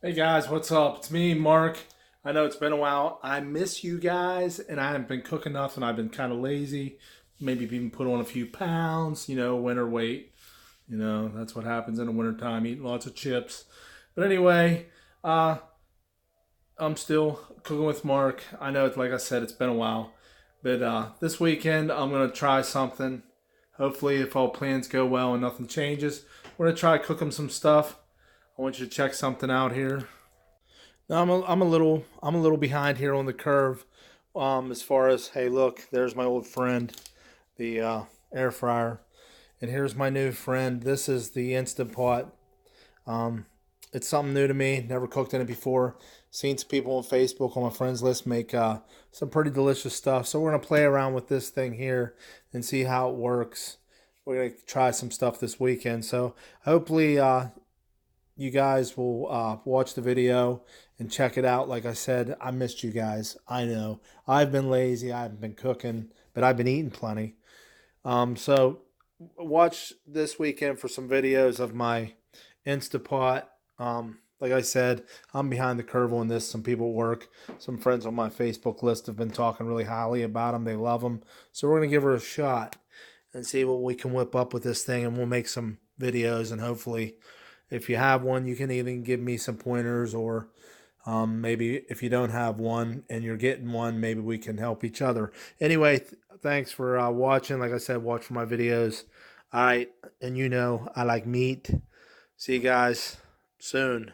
Hey guys, what's up? It's me, Mark. I know it's been a while. I miss you guys, and I haven't been cooking enough, and I've been kind of lazy. Maybe even put on a few pounds, winter weight. That's what happens in the wintertime, eating lots of chips. But anyway, uh, I'm still cooking with Mark. I know it's like I said, it's been a while. But this weekend, I'm going to try something. Hopefully, if all plans go well and nothing changes, we're going to try cooking some stuff. I want you to check something out here. No, I'm a little behind here on the curve. As far as hey, look, there's my old friend, the air fryer, and here's my new friend. This is the Instant Pot. Um, it's something new to me. Never cooked in it before. Seen some people on Facebook on my friends list make some pretty delicious stuff. So we're gonna play around with this thing here and see how it works. We're gonna try some stuff this weekend. So hopefully you guys will watch the video and check it out. Like I said, I missed you guys. I know. I've been lazy. I haven't been cooking, but I've been eating plenty. So watch this weekend for some videos of my Instapot. Like I said, I'm behind the curve on this. Some people at work, some friends on my Facebook list have been talking really highly about them. They love them. So we're going to give her a shot and see what we can whip up with this thing. And we'll make some videos, and hopefully if you have one, you can even give me some pointers, or maybe if you don't have one and you're getting one, maybe we can help each other. Anyway, thanks for watching. Like I said, watch for my videos. All right, and I like meat. See you guys soon.